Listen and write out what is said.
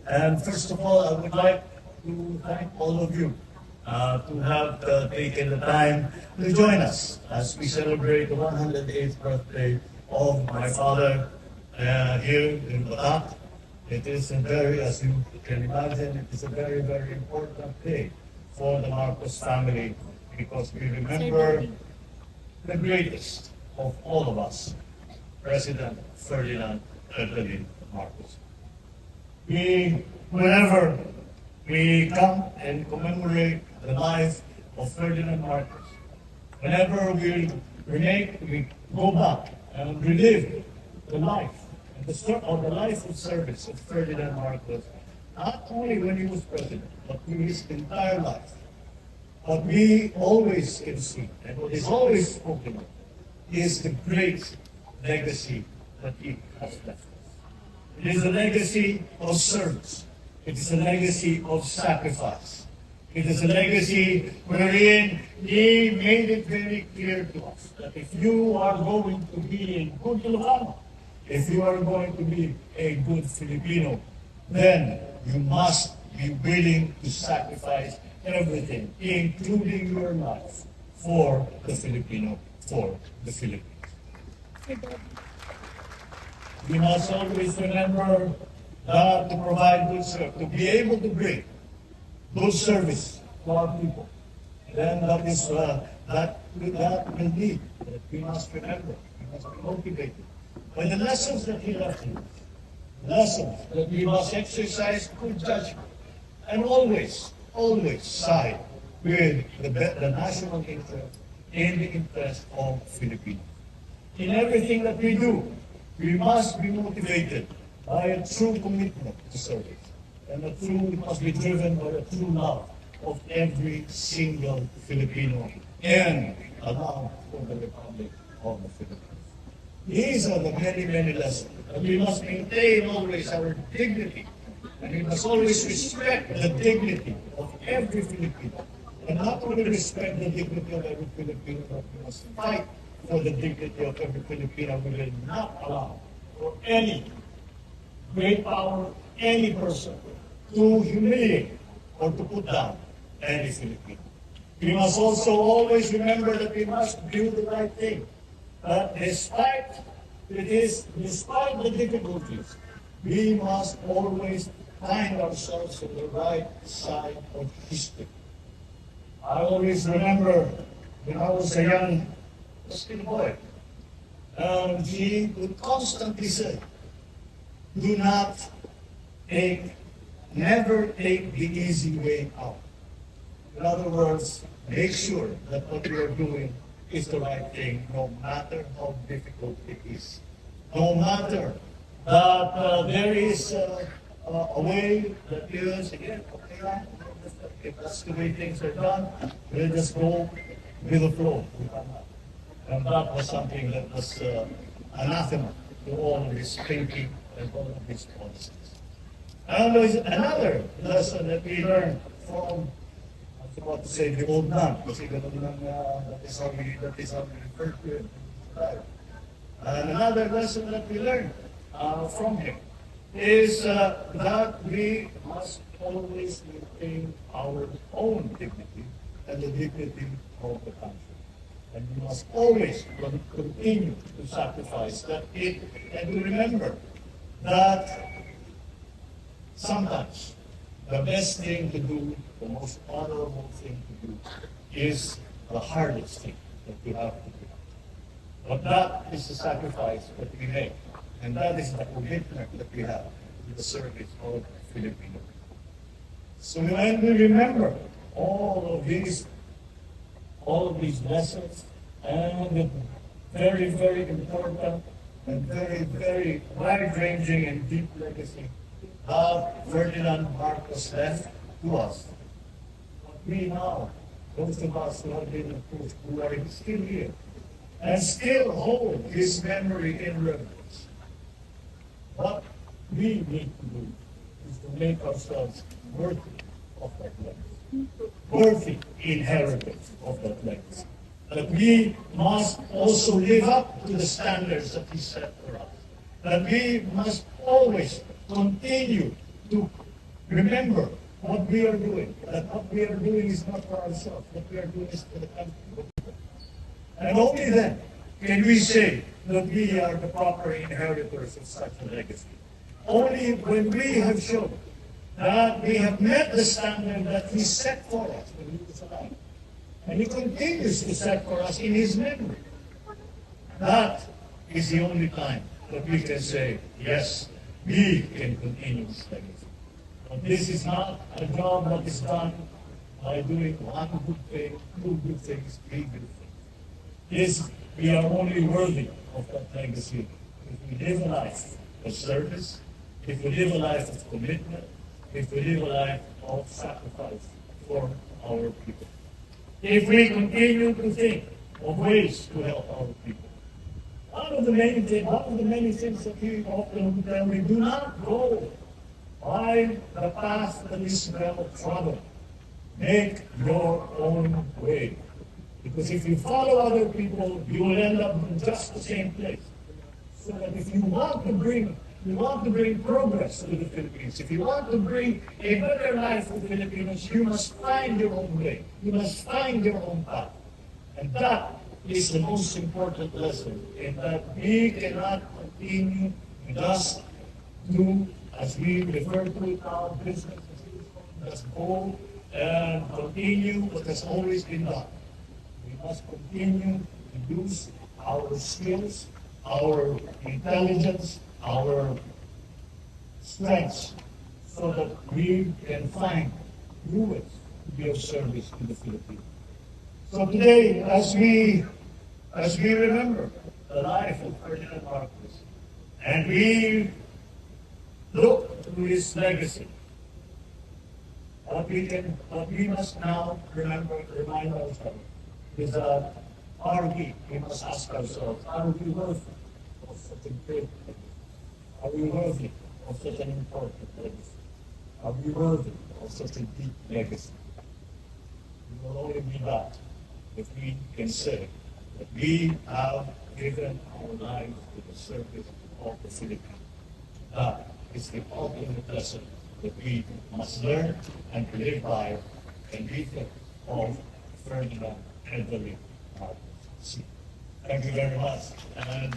And first of all, I would like to thank all of you to have taken the time to join us as we celebrate the 108th birthday of my father here in Batak. It is a very, as you can imagine, it is a very, very important day for the Marcos family because we remember the greatest of all of us, President Ferdinand Edralin Marcos. Whenever we come and commemorate the life of Ferdinand Marcos, whenever we go back and relive the life and the story of the life of service of Ferdinand Marcos, not only when he was president, but in his entire life. What we always can see, and what is always spoken of, is the great legacy that he has left us. It is a legacy of service. It is a legacy of sacrifice. It is a legacy wherein he made it very clear to us that if you are going to be a good Ilocano, if you are going to be a good Filipino, then you must be willing to sacrifice everything, including your life, for the Filipino, for the Philippines. We must always remember that to provide good service, to be able to bring good service to our people. Then that is that will need that we must remember, we must be motivated by the lessons that he left us. Lessons that we must exercise good judgment and always side with the national interest and the interest of Filipinos. In everything that we do, we must be motivated by a true commitment to service. And it must be driven by a true love of every single Filipino and a love for the Republic of the Philippines. These are the many, many lessons. And we must maintain always our dignity. And we must always respect the dignity of every Filipino. And not only respect the dignity of every Filipino, but we must fight for the dignity of every Filipino. We will not allow for any great power, any person, to humiliate or to put down any Filipino. We must also always remember that we must do the right thing. That despite the difficulties, we must always find ourselves on the right side of history. I always remember when I was a young still boy, he would constantly say, never take the easy way out. In other words, make sure that what you are doing is the right thing, no matter how difficult it is. No matter that there is a way that is, again, okay, if that's the way things are done, we'll just go with the flow. And that was something that was anathema to all of his thinking and all of his policies. And there's another lesson that we learned from, I was about to say the old man, kasi that is how we refer to it. And another lesson that we learned from him is that we must always maintain our own dignity and the dignity of the country. And we must always continue to sacrifice and to remember that sometimes the best thing to do, the most honorable thing to do, is the hardest thing that we have to do. But that is the sacrifice that we make. And that is the commitment that we have to the service of Filipino. So when we remember all of these lessons and the very, very important and very, very wide-ranging and deep legacy that Ferdinand Marcos left to us, we now, those of us who have been approved, who are still here, and still hold his memory in reverence, what we need to do is to make ourselves worthy of that legacy, worthy inheritance of that legacy. That we must also live up to the standards that he set for us. That we must always continue to remember what we are doing, that what we are doing is not for ourselves, what we are doing is for the country. And only then can we say that we are the proper inheritors of such a legacy. Only when we have shown that we have met the standard that He set for us when He was alive, and He continues to set for us in His memory. That is the only time that we can say, yes, we can continue this legacy. But this is not a job that is done by doing one good thing, two good things, three good things. This, we are only worthy of that legacy if we live a life of service, if we live a life of commitment, if we live a life of sacrifice for our people. If we continue to think of ways to help our people. One of the many things that we often tell, we do not go by the path that is well trodden. Make your own way. Because if you follow other people, you will end up in just the same place. So that if you want to bring progress to the Philippines, if you want to bring a better life to Filipinos, you must find your own way. You must find your own path. And that is the most important lesson, in that we cannot continue to just do, as we refer to it now, business as usual, just go and continue what has always been done. We must continue to use our skills, our intelligence, our strengths, so that we can find new ways to be of service to the Philippines. So today, as we remember the life of Ferdinand Marcos, and we look to his legacy, what we must now remind ourselves is that we must ask ourselves, are we worthy of such a great legacy? Are we worthy of such an important legacy? Are we worthy of such a deep legacy? We will only be that if we can say that we have given our lives to the service of the Philippines. That is the ultimate lesson that we must learn and live by, and we think of Ferdinand Edralin Marcos Sr. Thank you very much. And